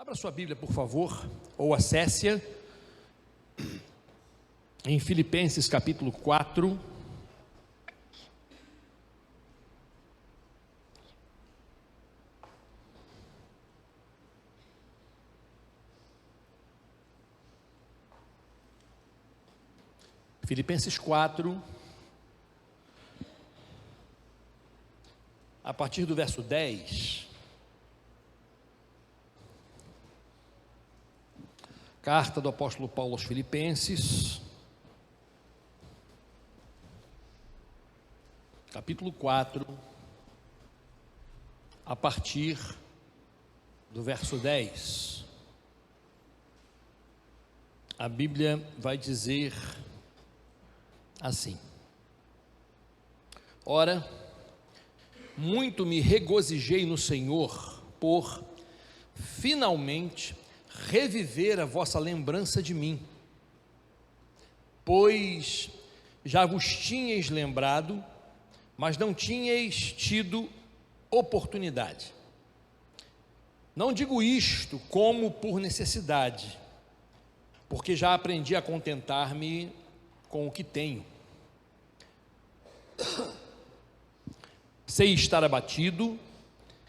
Abra sua Bíblia, por favor, ou acesse-a em Filipenses capítulo 4. Filipenses 4, a partir do verso 10. Carta do apóstolo Paulo aos Filipenses, capítulo 4, a partir do verso 10. A Bíblia vai dizer assim: Ora, muito me regozijei no Senhor por finalmente reviver a vossa lembrança de mim, pois já vos tinhais lembrado, mas não tinhais tido oportunidade. Não digo isto como por necessidade, porque já aprendi a contentar-me com o que tenho. Sei estar abatido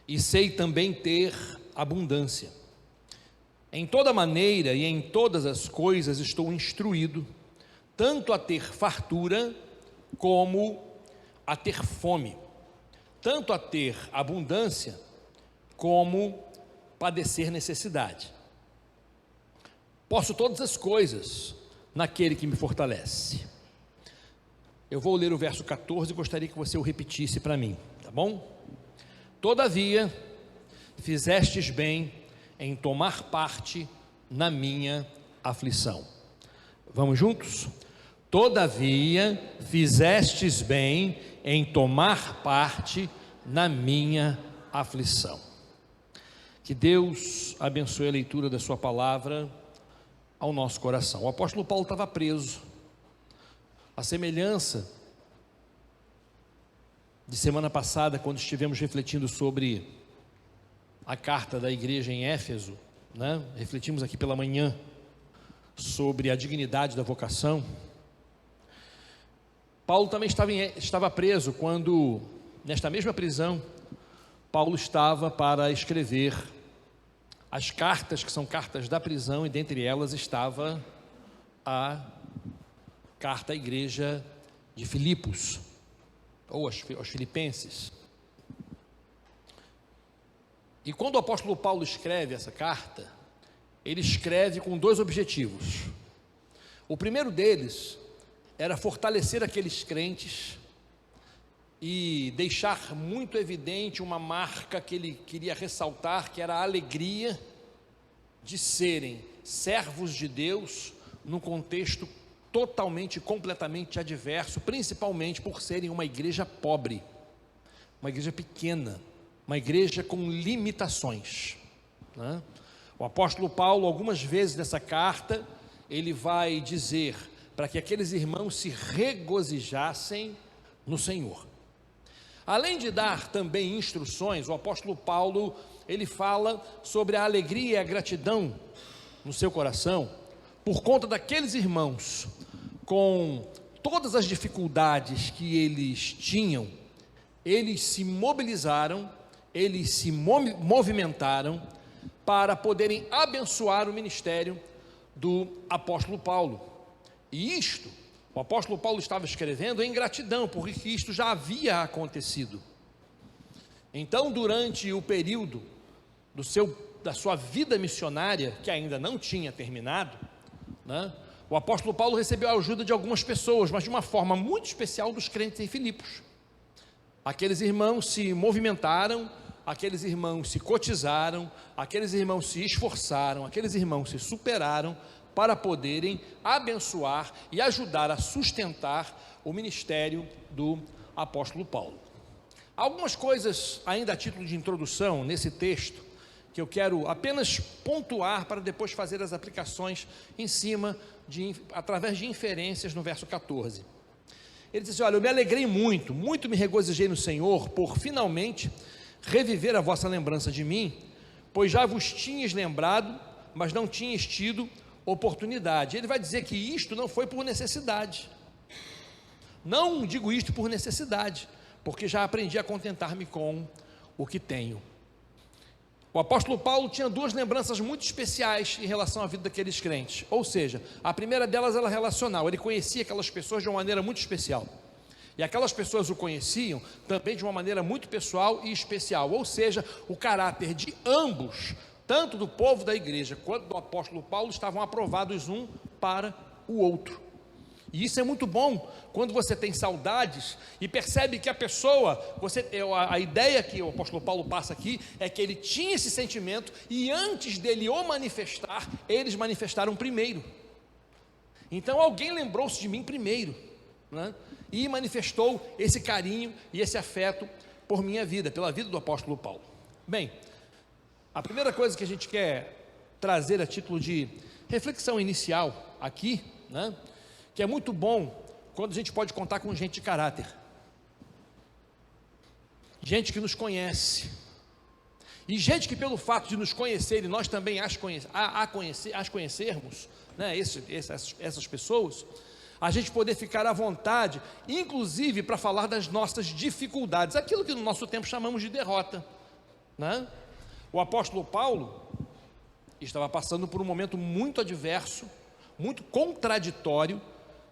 e sei também ter abundância. Em toda maneira e em todas as coisas estou instruído, tanto a ter fartura como a ter fome, tanto a ter abundância como padecer necessidade. Posso todas as coisas naquele que me fortalece. Eu vou ler o verso 14 e gostaria que você o repetisse para mim, tá bom? Todavia, fizestes bem em tomar parte na minha aflição. Vamos juntos? Todavia, fizestes bem em tomar parte na minha aflição. Que Deus abençoe a leitura da sua palavra ao nosso coração. O apóstolo Paulo estava preso. A semelhança de semana passada, quando estivemos refletindo sobre a carta da igreja em Éfeso, né? Refletimos aqui pela manhã sobre a dignidade da vocação. Paulo também estava preso quando, nesta mesma prisão, Paulo estava para escrever as cartas que são cartas da prisão, e dentre elas estava a carta à igreja de Filipos, ou aos Filipenses. E quando o apóstolo Paulo escreve essa carta, ele escreve com dois objetivos. O primeiro deles era fortalecer aqueles crentes e deixar muito evidente uma marca que ele queria ressaltar, que era a alegria de serem servos de Deus num contexto totalmente, completamente adverso, principalmente por serem uma igreja pobre, uma igreja pequena, uma igreja com limitações, né? O apóstolo Paulo, algumas vezes nessa carta, ele vai dizer para que aqueles irmãos se regozijassem no Senhor. Além de dar também instruções, o apóstolo Paulo, ele fala sobre a alegria e a gratidão no seu coração, por conta daqueles irmãos, com todas as dificuldades que eles tinham, eles se mobilizaram, eles se movimentaram para poderem abençoar o ministério do apóstolo Paulo. E isto, o apóstolo Paulo estava escrevendo em gratidão, porque isto já havia acontecido. Então, durante o período da sua vida missionária, que ainda não tinha terminado, né, o apóstolo Paulo recebeu a ajuda de algumas pessoas, mas de uma forma muito especial dos crentes em Filipos. Aqueles irmãos se movimentaram, aqueles irmãos se cotizaram, aqueles irmãos se esforçaram, aqueles irmãos se superaram para poderem abençoar e ajudar a sustentar o ministério do apóstolo Paulo. Algumas coisas ainda a título de introdução nesse texto, que eu quero apenas pontuar para depois fazer as aplicações em cima, através de inferências no verso 14. Ele diz assim: olha, eu me alegrei muito, muito me regozijei no Senhor por finalmente reviver a vossa lembrança de mim, pois já vos tinhas lembrado, mas não tinhas tido oportunidade. Ele vai dizer que isto não foi por necessidade. Não digo isto por necessidade, porque já aprendi a contentar-me com o que tenho. O apóstolo Paulo tinha duas lembranças muito especiais em relação à vida daqueles crentes, ou seja, a primeira delas era relacional. Ele conhecia aquelas pessoas de uma maneira muito especial, e aquelas pessoas o conheciam também de uma maneira muito pessoal e especial, ou seja, o caráter de ambos, tanto do povo da igreja quanto do apóstolo Paulo, estavam aprovados um para o outro. E isso é muito bom quando você tem saudades e percebe que a pessoa, a ideia que o apóstolo Paulo passa aqui é que ele tinha esse sentimento e antes dele o manifestar, eles manifestaram primeiro. Então alguém lembrou-se de mim primeiro, né? E manifestou esse carinho e esse afeto por minha vida, pela vida do apóstolo Paulo. Bem, a primeira coisa que a gente quer trazer a título de reflexão inicial aqui, né? Que é muito bom quando a gente pode contar com gente de caráter, gente que nos conhece, e gente que pelo fato de nos conhecer e nós também as conhecermos, né, essas pessoas, a gente poder ficar à vontade, inclusive para falar das nossas dificuldades, aquilo que no nosso tempo chamamos de derrota, né? O apóstolo Paulo estava passando por um momento muito adverso, muito contraditório,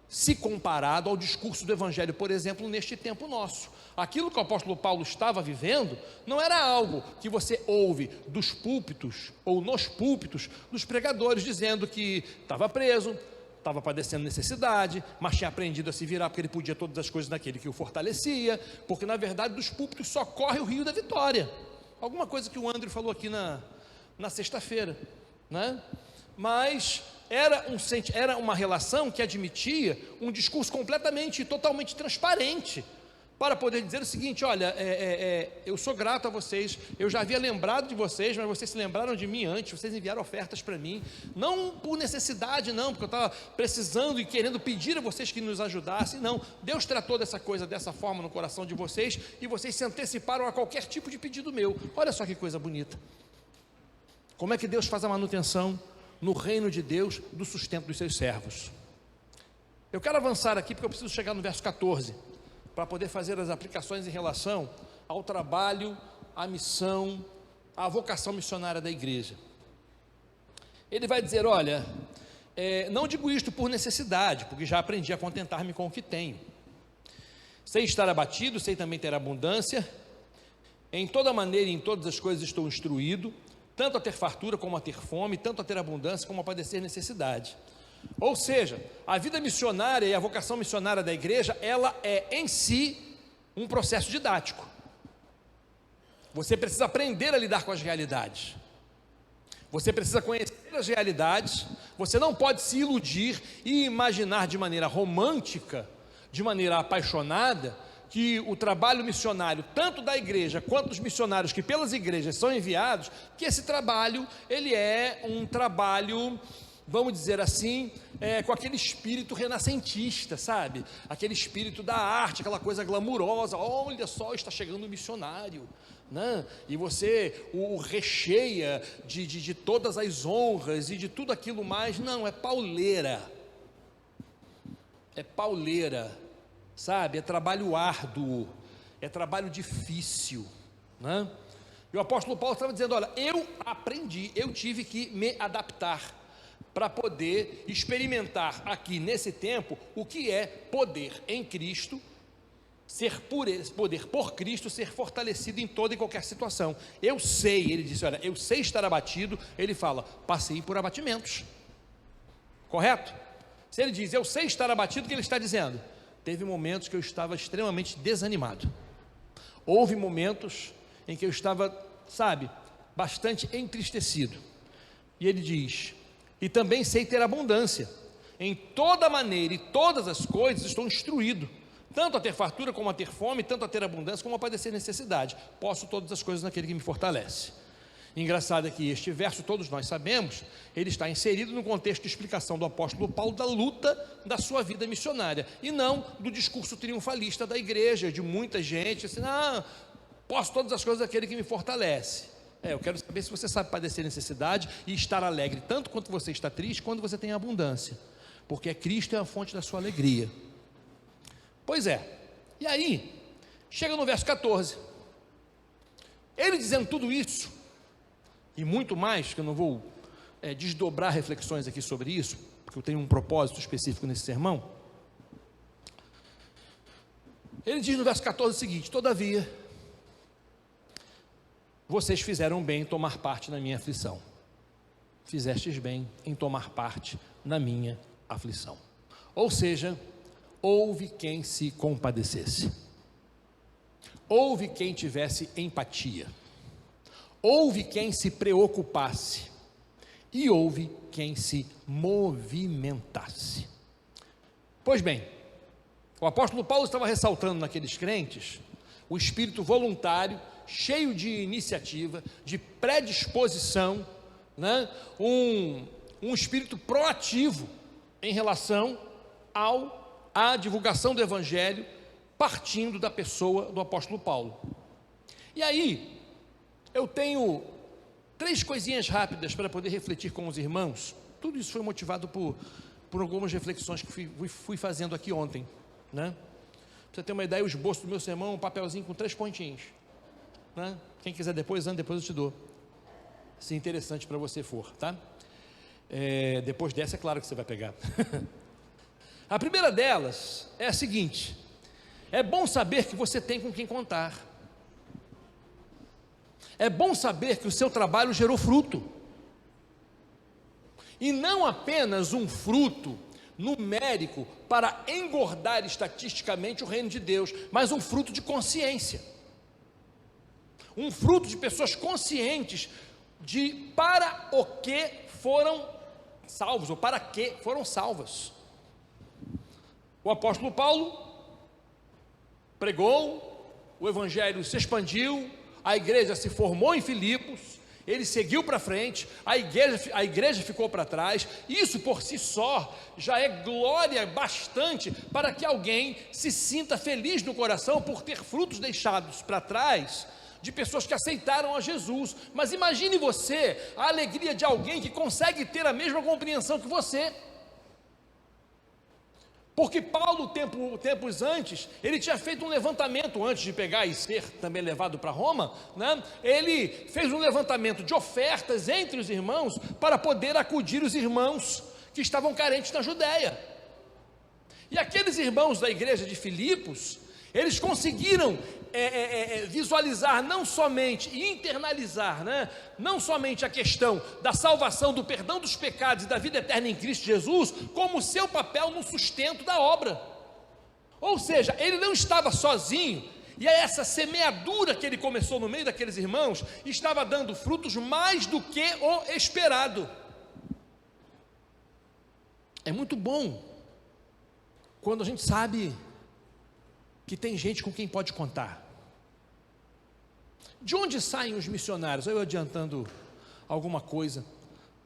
se comparado ao discurso do Evangelho, por exemplo, neste tempo nosso. Aquilo que o apóstolo Paulo estava vivendo não era algo que você ouve dos púlpitos ou nos púlpitos dos pregadores dizendo que estava preso, estava padecendo necessidade, mas tinha aprendido a se virar porque ele podia todas as coisas naquele que o fortalecia, porque na verdade dos púlpitos só corre o rio da vitória. Alguma coisa que o André falou aqui na sexta-feira, né? Mas era uma relação que admitia um discurso completamente e totalmente transparente, para poder dizer o seguinte: olha, eu sou grato a vocês, eu já havia lembrado de vocês, mas vocês se lembraram de mim antes, vocês enviaram ofertas para mim, não por necessidade não, porque eu estava precisando e querendo pedir a vocês que nos ajudassem, não, Deus tratou dessa coisa dessa forma no coração de vocês, e vocês se anteciparam a qualquer tipo de pedido meu. Olha só que coisa bonita, como é que Deus faz a manutenção no reino de Deus do sustento dos seus servos. Eu quero avançar aqui porque eu preciso chegar no verso 14, para poder fazer as aplicações em relação ao trabalho, à missão, à vocação missionária da igreja. Ele vai dizer: olha, não digo isto por necessidade, porque já aprendi a contentar-me com o que tenho. Sei estar abatido, sei também ter abundância, em toda maneira e em todas as coisas estou instruído, tanto a ter fartura como a ter fome, tanto a ter abundância como a padecer necessidade. Ou seja, a vida missionária e a vocação missionária da igreja, ela é em si um processo didático. Você precisa aprender a lidar com as realidades, você precisa conhecer as realidades, você não pode se iludir e imaginar de maneira romântica, de maneira apaixonada, que o trabalho missionário, tanto da igreja quanto dos missionários que pelas igrejas são enviados, que esse trabalho, ele é um trabalho, vamos dizer assim, com aquele espírito renascentista, sabe? Aquele espírito da arte, aquela coisa glamurosa. Olha só, está chegando um missionário, né? E você o recheia de todas as honras e de tudo aquilo mais. Não, é pauleira, sabe? É trabalho árduo, é trabalho difícil, né? E o apóstolo Paulo estava dizendo: olha, eu aprendi, eu tive que me adaptar para poder experimentar aqui nesse tempo o que é poder em Cristo, poder por Cristo ser fortalecido em toda e qualquer situação. Eu sei, ele disse, olha, eu sei estar abatido. Ele fala, passei por abatimentos, correto? Se ele diz, eu sei estar abatido, o que ele está dizendo? Teve momentos que eu estava extremamente desanimado, houve momentos em que eu estava, sabe, bastante entristecido, e ele diz, e também sei ter abundância, em toda maneira e todas as coisas estou instruído, tanto a ter fartura como a ter fome, tanto a ter abundância como a padecer necessidade, posso todas as coisas naquele que me fortalece. Engraçado é que este verso, todos nós sabemos, ele está inserido no contexto de explicação do apóstolo Paulo da luta da sua vida missionária, e não do discurso triunfalista da igreja, de muita gente, assim, posso todas as coisas daquele que me fortalece. Eu quero saber se você sabe padecer necessidade e estar alegre, tanto quanto você está triste, quando você tem abundância, porque Cristo é a fonte da sua alegria. Pois é, e aí, chega no verso 14, ele dizendo tudo isso, e muito mais, que eu não vou desdobrar reflexões aqui sobre isso, porque eu tenho um propósito específico nesse sermão. Ele diz no verso 14 o seguinte: todavia, vocês fizeram bem em tomar parte na minha aflição. Fizestes bem em tomar parte na minha aflição. Ou seja, houve quem se compadecesse, houve quem tivesse empatia, houve quem se preocupasse e houve quem se movimentasse. Pois bem, o apóstolo Paulo estava ressaltando naqueles crentes o espírito voluntário, cheio de iniciativa, de predisposição, né? um espírito proativo em relação à divulgação do evangelho, partindo da pessoa do apóstolo Paulo. E aí, eu tenho 3 coisinhas rápidas para poder refletir com os irmãos. Tudo isso foi motivado por algumas reflexões que fui fazendo aqui ontem, né? Pra você ter uma ideia, o esboço do meu sermão, um papelzinho com 3 pontinhos, né? Quem quiser depois eu te dou, se interessante para você for, tá? Depois dessa, é claro que você vai pegar. A primeira delas é a seguinte: é bom saber que você tem com quem contar, é bom saber que o seu trabalho gerou fruto, e não apenas um fruto numérico para engordar estatisticamente o reino de Deus, mas um fruto de consciência, um fruto de pessoas conscientes de para o que foram salvos, ou para que foram salvas. O apóstolo Paulo pregou, o evangelho se expandiu, a igreja se formou em Filipos, ele seguiu para frente, a igreja ficou para trás. Isso por si só já é glória bastante para que alguém se sinta feliz no coração por ter frutos deixados para trás, de pessoas que aceitaram a Jesus. Mas imagine você a alegria de alguém que consegue ter a mesma compreensão que você. Porque Paulo, tempos antes, ele tinha feito um levantamento antes de pegar e ser também levado para Roma, né? Ele fez um levantamento de ofertas entre os irmãos para poder acudir os irmãos que estavam carentes na Judéia. E aqueles irmãos da igreja de Filipos, eles conseguiram visualizar não somente e internalizar, né, não somente a questão da salvação, do perdão dos pecados e da vida eterna em Cristo Jesus, como seu papel no sustento da obra. Ou seja, ele não estava sozinho, e essa semeadura que ele começou no meio daqueles irmãos estava dando frutos mais do que o esperado. É muito bom quando a gente sabe que tem gente com quem pode contar. De onde saem os missionários? Eu adiantando alguma coisa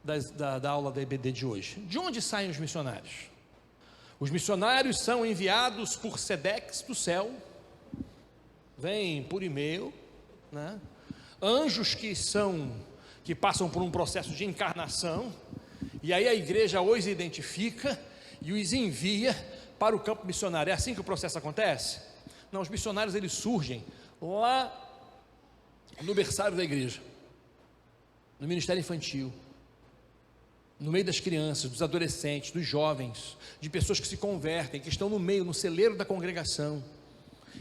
da aula da EBD de hoje. De onde saem os missionários? Os missionários são enviados por Sedex do céu, vêm por e-mail, né? Anjos que passam por um processo de encarnação, e aí a igreja os identifica e os envia para o campo missionário. É assim que o processo acontece? Não, os missionários eles surgem lá no berçário da igreja, no ministério infantil, no meio das crianças, dos adolescentes, dos jovens, de pessoas que se convertem, que estão no meio, no celeiro da congregação,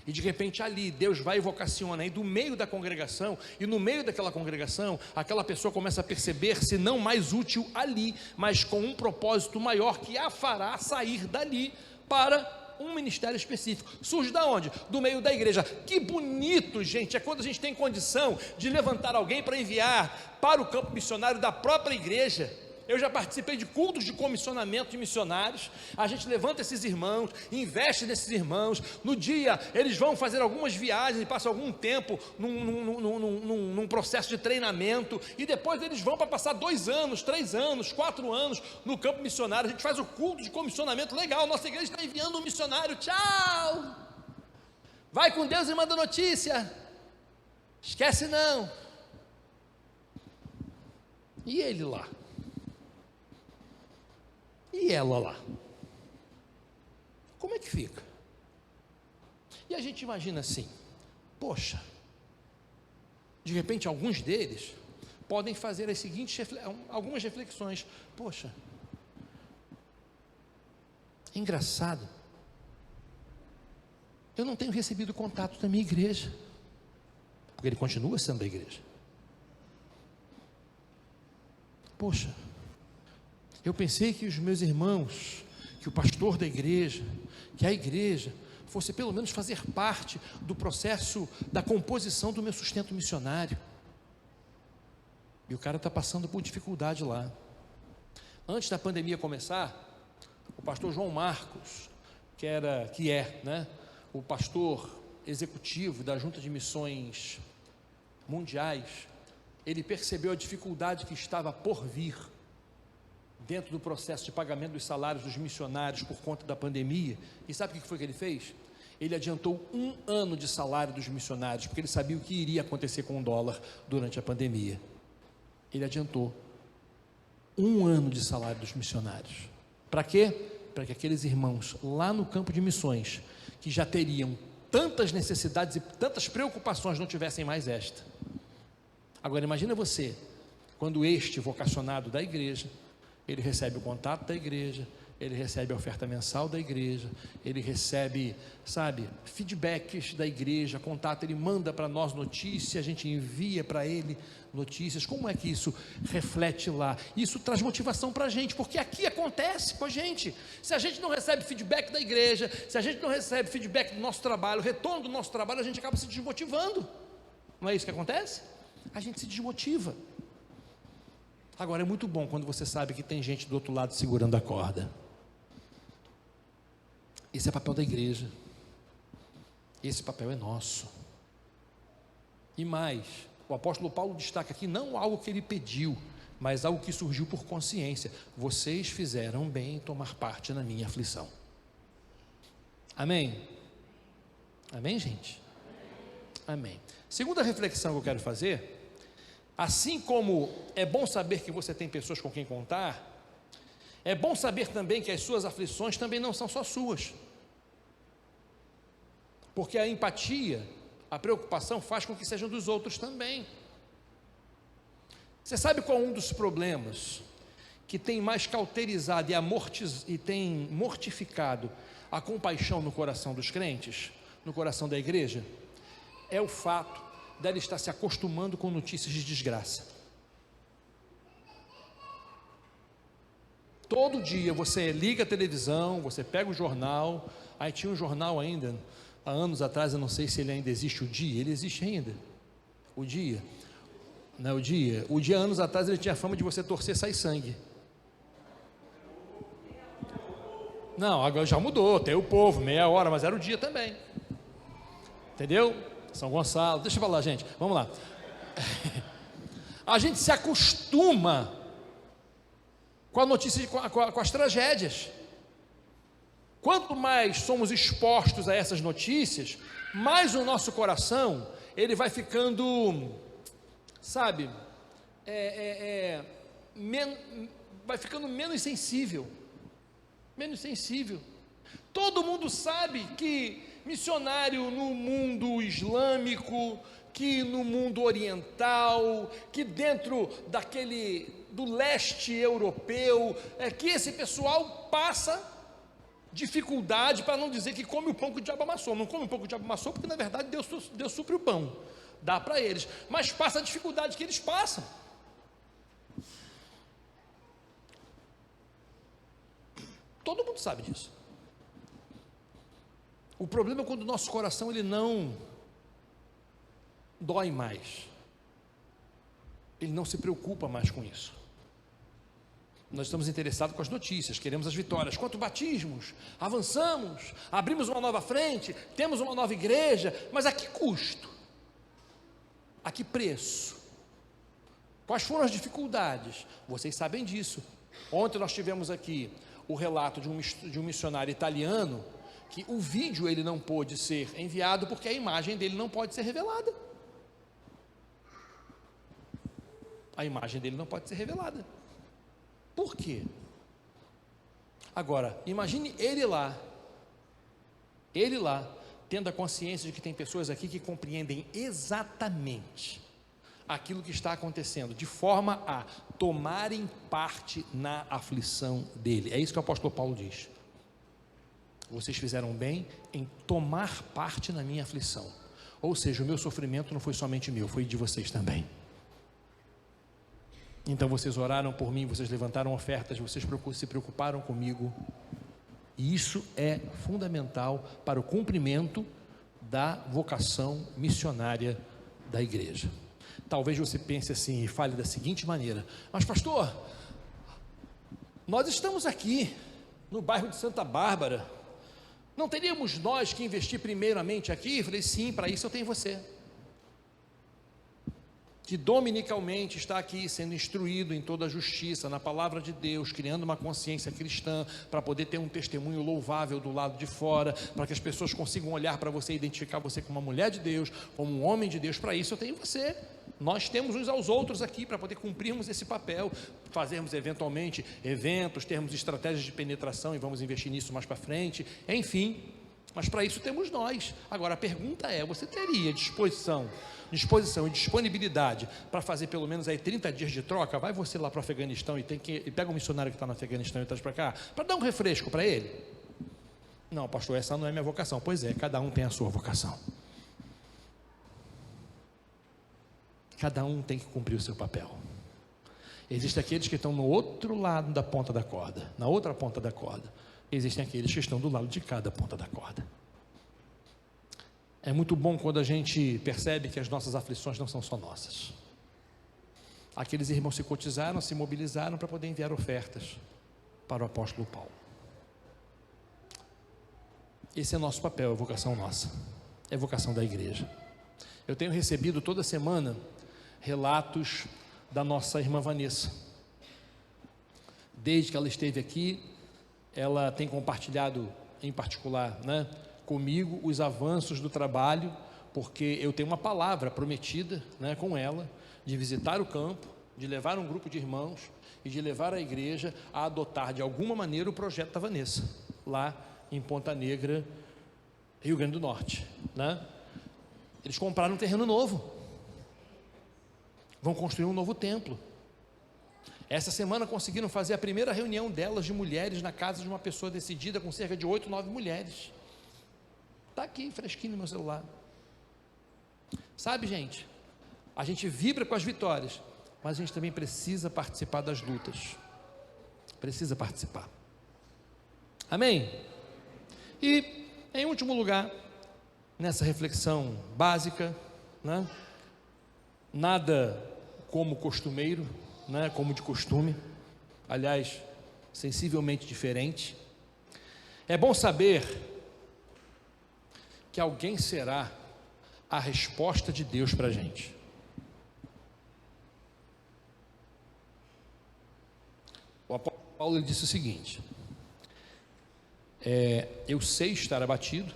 e de repente ali Deus vai e vocaciona, e do meio da congregação, e no meio daquela congregação, aquela pessoa começa a perceber-se não mais útil ali, mas com um propósito maior que a fará sair dali para um ministério específico. Surge da onde? Do meio da igreja. Que bonito, gente, é quando a gente tem condição de levantar alguém para enviar para o campo missionário da própria igreja. Eu já participei de cultos de comissionamento de missionários. A gente levanta esses irmãos, investe nesses irmãos. No dia, eles vão fazer algumas viagens e passam algum tempo num processo de treinamento. E depois eles vão para passar 2 anos, 3 anos, 4 anos no campo missionário. A gente faz o culto de comissionamento. Legal, nossa igreja está enviando um missionário. Tchau! Vai com Deus e manda notícia. Esquece não. E ele lá? E ela lá? Como é que fica? E a gente imagina assim, poxa, de repente alguns deles podem fazer as seguintes algumas reflexões. Poxa, é engraçado, eu não tenho recebido contato da minha igreja, porque ele continua sendo da igreja. Poxa, eu pensei que os meus irmãos, que o pastor da igreja, que a igreja fosse pelo menos fazer parte do processo da composição do meu sustento missionário. E o cara está passando por dificuldade lá. Antes da pandemia começar, o pastor João Marcos, que é, né, o pastor executivo da Junta de Missões Mundiais, ele percebeu a dificuldade que estava por vir dentro do processo de pagamento dos salários dos missionários por conta da pandemia. E sabe o que foi que ele fez? Ele adiantou 1 ano de salário dos missionários, porque ele sabia o que iria acontecer com o dólar durante a pandemia. Ele adiantou 1 ano de salário dos missionários. Para quê? Para que aqueles irmãos lá no campo de missões, que já teriam tantas necessidades e tantas preocupações, não tivessem mais esta. Agora imagina você, quando este vocacionado da igreja, ele recebe o contato da igreja, ele recebe a oferta mensal da igreja, ele recebe, sabe, feedbacks da igreja, contato, ele manda para nós notícias, a gente envia para ele notícias. Como é que isso reflete lá? Isso traz motivação para a gente, porque aqui acontece com a gente. Se a gente não recebe feedback da igreja, se a gente não recebe feedback do nosso trabalho, retorno do nosso trabalho, a gente acaba se desmotivando. Não é isso que acontece? A gente se desmotiva. Agora é muito bom quando você sabe que tem gente do outro lado segurando a corda. Esse é o papel da igreja. Esse papel é nosso. E mais, o apóstolo Paulo destaca aqui não algo que ele pediu, mas algo que surgiu por consciência. Vocês fizeram bem em tomar parte na minha aflição. Amém? Amém, gente? Amém. Segunda reflexão que eu quero fazer: assim como é bom saber que você tem pessoas com quem contar, é bom saber também que as suas aflições também não são só suas, porque a empatia, a preocupação faz com que sejam dos outros também. Você sabe qual é um dos problemas que tem mais cauterizado e tem mortificado a compaixão no coração dos crentes, no coração da igreja? É o fato dela estar se acostumando com notícias de desgraça. Todo dia você liga a televisão, você pega o jornal. Aí tinha um jornal ainda, há anos atrás, eu não sei se ele ainda existe, o Dia. Ele existe ainda, o Dia, não é o Dia? O Dia, anos atrás, ele tinha a fama de você torcer, sai sangue. Não, agora já mudou, tem o Povo, meia hora, mas era o Dia também, entendeu? São Gonçalo, deixa eu falar, gente, vamos lá. A gente se acostuma com a notícia, com as tragédias. Quanto mais somos expostos a essas notícias, mais o nosso coração, ele vai ficando, sabe, vai ficando menos sensível. Todo mundo sabe que missionário no mundo islâmico, que no mundo oriental, que dentro do leste europeu, que esse pessoal passa dificuldade, para não dizer que come o pão que o diabo amassou. Não come o pão que o diabo amassou, porque na verdade Deus supre o pão, dá para eles, mas passa a dificuldade que eles passam. Todo mundo sabe disso. O problema é quando o nosso coração ele não dói mais, ele não se preocupa mais com isso. Nós estamos interessados com as notícias, queremos as vitórias. Quanto batismos, avançamos, abrimos uma nova frente, temos uma nova igreja, mas a que custo? A que preço? Quais foram as dificuldades? Vocês sabem disso. Ontem nós tivemos aqui o relato de um missionário italiano, que o vídeo ele não pôde ser enviado, porque a imagem dele não pode ser revelada. a imagem dele não pode ser revelada. Por quê? Agora, imagine ele lá, tendo a consciência de que tem pessoas aqui que compreendem exatamente aquilo que está acontecendo, de forma a tomarem parte na aflição dele. É isso que o apóstolo Paulo diz: vocês fizeram bem em tomar parte na minha aflição. Ou seja, o meu sofrimento não foi somente meu, foi de vocês também. Então vocês oraram por mim, vocês levantaram ofertas, vocês se preocuparam comigo. E isso é fundamental para o cumprimento da vocação missionária da igreja. Talvez você pense assim e fale da seguinte maneira: mas pastor, nós estamos aqui no bairro de Santa Bárbara, não teríamos nós que investir primeiramente aqui? Eu falei: sim, para isso eu tenho você, que dominicalmente está aqui sendo instruído em toda a justiça, na palavra de Deus, criando uma consciência cristã, para poder ter um testemunho louvável do lado de fora, para que as pessoas consigam olhar para você e identificar você como uma mulher de Deus, como um homem de Deus. Para isso eu tenho você. Nós temos uns aos outros aqui para poder cumprirmos esse papel, fazermos eventualmente eventos, termos estratégias de penetração, e vamos investir nisso mais para frente, enfim, mas para isso temos nós. Agora a pergunta é: você teria disposição e disponibilidade para fazer pelo menos aí 30 dias de troca? Vai você lá para o Afeganistão e pega um missionário que está no Afeganistão e traz para cá, para dar um refresco para ele? Não, pastor, essa não é minha vocação. Pois é, cada um tem a sua vocação. Cada um tem que cumprir o seu papel. Existem aqueles que estão no outro lado da ponta da corda, na outra ponta da corda. Existem aqueles que estão do lado de cada ponta da corda. É muito bom quando a gente percebe que as nossas aflições não são só nossas. Aqueles irmãos se cotizaram, se mobilizaram para poder enviar ofertas para o apóstolo Paulo. Esse é nosso papel, é vocação nossa, é vocação da igreja. Eu tenho recebido toda semana relatos da nossa irmã Vanessa. Desde que ela esteve aqui, ela tem compartilhado em particular, comigo, os avanços do trabalho, porque eu tenho uma palavra prometida, com ela, de visitar o campo, de levar um grupo de irmãos e de levar a igreja a adotar de alguma maneira o projeto da Vanessa, lá em Ponta Negra, Rio Grande do Norte, Eles compraram um terreno novo, vão construir um novo templo. Essa semana conseguiram fazer a primeira reunião delas de mulheres na casa de uma pessoa decidida, com cerca de 8, 9 mulheres. Está aqui, fresquinho no meu celular. Sabe, gente, a gente vibra com as vitórias, mas a gente também precisa participar das lutas. Precisa participar. Amém? E, em último lugar, nessa reflexão básica, nada como costumeiro, como de costume, aliás, sensivelmente diferente. É bom saber que alguém será a resposta de Deus para a gente. O apóstolo Paulo disse o seguinte: eu sei estar abatido,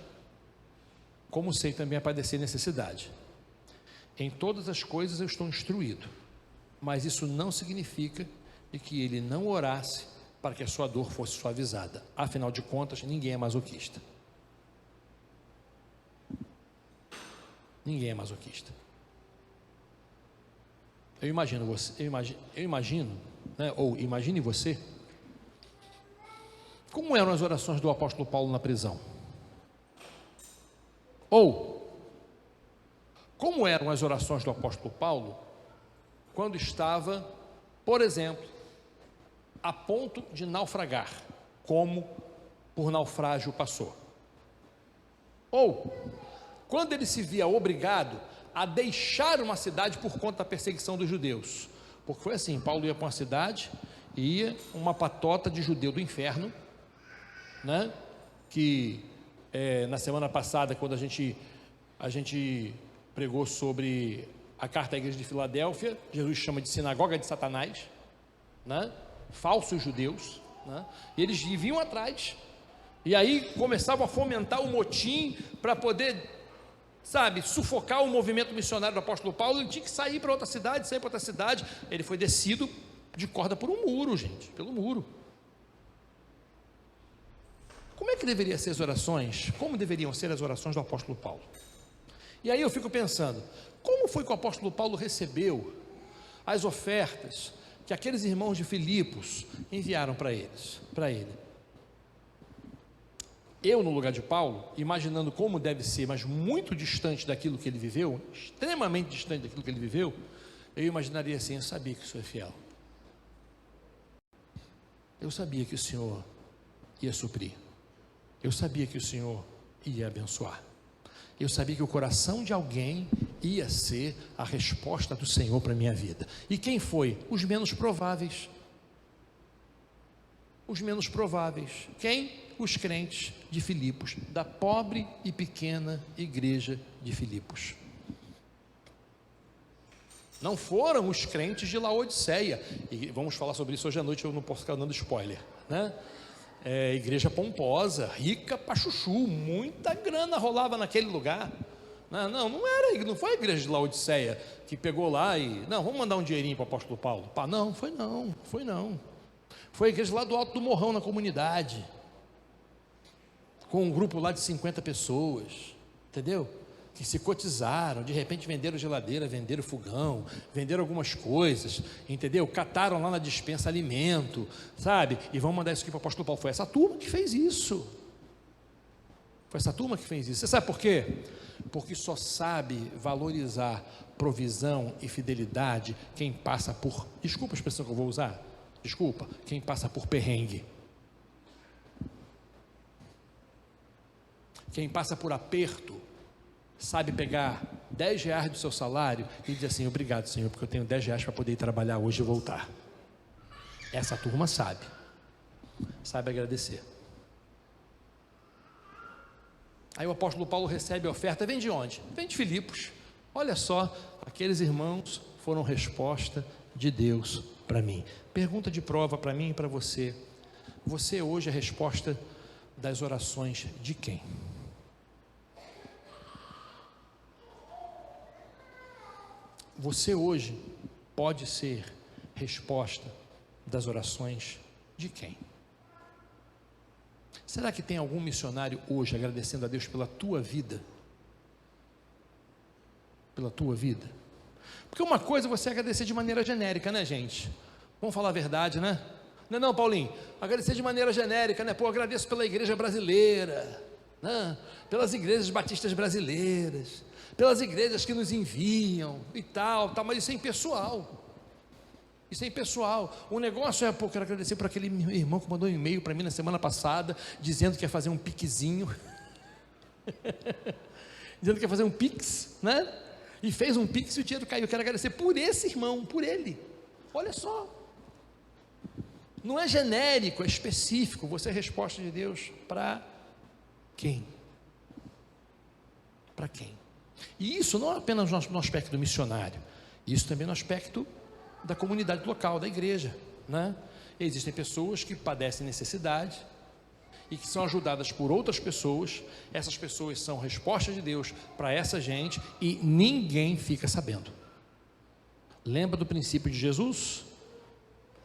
como sei também padecer necessidade. Em todas as coisas eu estou instruído, mas isso não significa de que ele não orasse para que a sua dor fosse suavizada. Afinal de contas, ninguém é masoquista. Ninguém é masoquista. Eu imagino imagine você, como eram as orações do apóstolo Paulo na prisão? Ou, como eram as orações do apóstolo Paulo quando estava, por exemplo, a ponto de naufragar, como por naufrágio passou? Ou, quando ele se via obrigado a deixar uma cidade por conta da perseguição dos judeus? Porque foi assim: Paulo ia para uma cidade, ia uma patota de judeu do inferno, que na semana passada, quando a gente pregou sobre a carta à igreja de Filadélfia, Jesus chama de sinagoga de Satanás, falsos judeus, e eles vinham atrás, e aí começavam a fomentar o motim para poder sabe, sufocar o movimento missionário do apóstolo Paulo, ele tinha que sair para outra cidade, ele foi descido de corda por um muro, gente, pelo muro. Como é que deveriam ser as orações? Como deveriam ser as orações do apóstolo Paulo? E aí eu fico pensando, como foi que o apóstolo Paulo recebeu as ofertas que aqueles irmãos de Filipos enviaram para ele? Eu, no lugar de Paulo, imaginando como deve ser, mas muito distante daquilo que ele viveu, extremamente distante daquilo que ele viveu, eu imaginaria assim: eu sabia que o Senhor é fiel, eu sabia que o Senhor ia suprir, eu sabia que o Senhor ia abençoar, eu sabia que o coração de alguém ia ser a resposta do Senhor para a minha vida. E quem foi? Os menos prováveis. Os menos prováveis. Quem? Os crentes de Filipos, da pobre e pequena igreja de Filipos. Não foram os crentes de Laodiceia, e vamos falar sobre isso hoje à noite, eu não posso ficar dando spoiler, né? Igreja pomposa, rica pra chuchu, muita grana rolava naquele lugar. Não foi a igreja de Laodiceia que pegou lá e, não, vamos mandar um dinheirinho para o apóstolo Paulo. Não, foi não. Foi a igreja lá do alto do morrão, na comunidade, com um grupo lá de 50 pessoas, entendeu? Que se cotizaram, de repente venderam geladeira, venderam fogão, venderam algumas coisas, entendeu? Cataram lá na despensa alimento, sabe? E vão mandar isso aqui para o apóstolo Paulo. Foi essa turma que fez isso. Você sabe por quê? Porque só sabe valorizar provisão e fidelidade quem passa por, desculpa a expressão que eu vou usar, quem passa por perrengue. Quem passa por aperto, sabe pegar 10 reais do seu salário e dizer assim: obrigado, Senhor, porque eu tenho 10 reais para poder ir trabalhar hoje e voltar. Essa turma sabe agradecer. Aí o apóstolo Paulo recebe a oferta, vem de onde? Vem de Filipos. Olha só, aqueles irmãos foram resposta de Deus para mim. Pergunta de prova para mim e para você: você hoje é a resposta das orações de quem? Você hoje pode ser resposta das orações de quem? Será que tem algum missionário hoje agradecendo a Deus pela tua vida? Pela tua vida? Porque uma coisa é você agradecer de maneira genérica, né, gente? Vamos falar a verdade, né? Não, Paulinho, agradecer de maneira genérica, né? Pô, agradeço pela igreja brasileira, né? Pelas igrejas batistas brasileiras, pelas igrejas que nos enviam e tal, mas isso é impessoal. Isso é impessoal. O negócio é, pô, quero agradecer por aquele irmão que mandou um e-mail para mim na semana passada, dizendo que ia fazer um piquezinho, dizendo que ia fazer um pix, né? E fez um pix e o dinheiro caiu. Eu quero agradecer por esse irmão, por ele. Olha só. Não é genérico, é específico. Você é a resposta de Deus para quem? Para quem? E isso não é apenas no aspecto missionário, isso também no aspecto da comunidade local, da igreja, né? Existem pessoas que padecem necessidade e que são ajudadas por outras pessoas. Essas pessoas são resposta de Deus para essa gente e ninguém fica sabendo. Lembra do princípio de Jesus?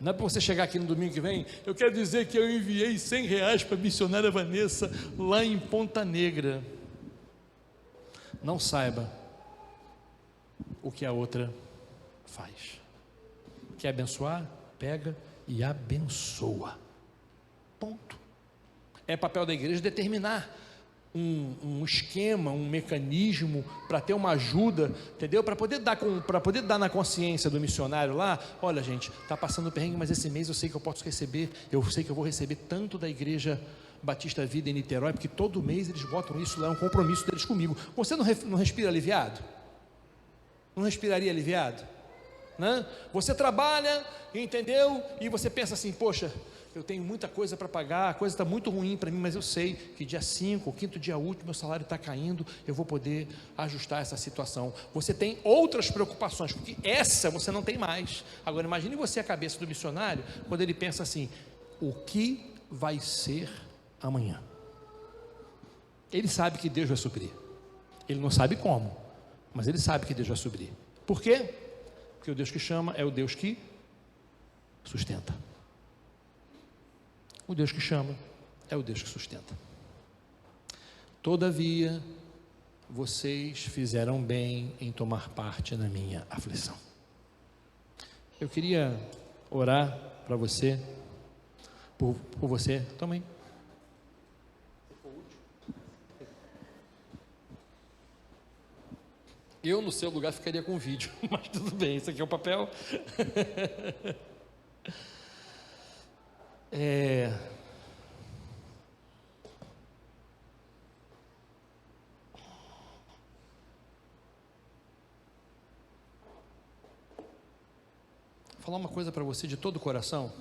Não é para você chegar aqui no domingo que vem: eu quero dizer que eu enviei 100 reais para a missionária Vanessa lá em Ponta Negra. Não saiba o que a outra faz. Quer abençoar? Pega e abençoa. Ponto. É papel da igreja determinar um esquema, um mecanismo para ter uma ajuda, entendeu? Para poder dar na consciência do missionário lá: olha, gente, está passando perrengue, mas esse mês eu sei que eu posso receber, eu sei que eu vou receber tanto da igreja Batista Vida em Niterói, porque todo mês eles botam isso lá, é um compromisso deles comigo. Você não respira aliviado? Não respiraria aliviado? Né? Você trabalha, entendeu? E você pensa assim: poxa, eu tenho muita coisa para pagar, a coisa está muito ruim para mim, mas eu sei que dia 5, o quinto dia útil, meu salário está caindo, eu vou poder ajustar essa situação. Você tem outras preocupações, porque essa você não tem mais. Agora imagine você a cabeça do missionário, quando ele pensa assim: o que vai ser amanhã? Ele sabe que Deus vai suprir, Ele não sabe como, mas ele sabe que Deus vai suprir. Por quê? Porque o Deus que chama é o Deus que sustenta. O Deus que chama é o Deus que sustenta. Todavia, vocês fizeram bem em tomar parte na minha aflição. Eu queria orar para você, por você também. Eu, no seu lugar, ficaria com o vídeo, mas tudo bem, isso aqui é o papel. Vou falar uma coisa para você de todo o coração.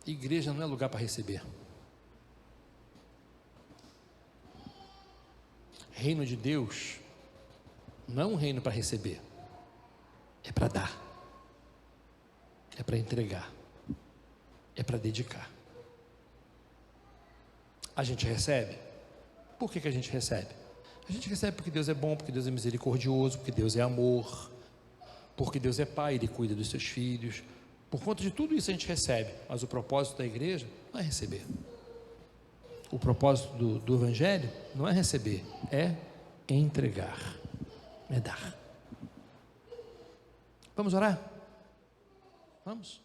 Igreja não é lugar para receber. Reino de Deus não é um reino para receber, é para dar, é para entregar, é para dedicar. A gente recebe. Por que a gente recebe? A gente recebe porque Deus é bom, porque Deus é misericordioso, porque Deus é amor, porque Deus é pai, Ele cuida dos seus filhos. Por conta de tudo isso a gente recebe, mas o propósito da igreja não é receber. O propósito do Evangelho não é receber, é entregar, é dar. Vamos orar? Vamos?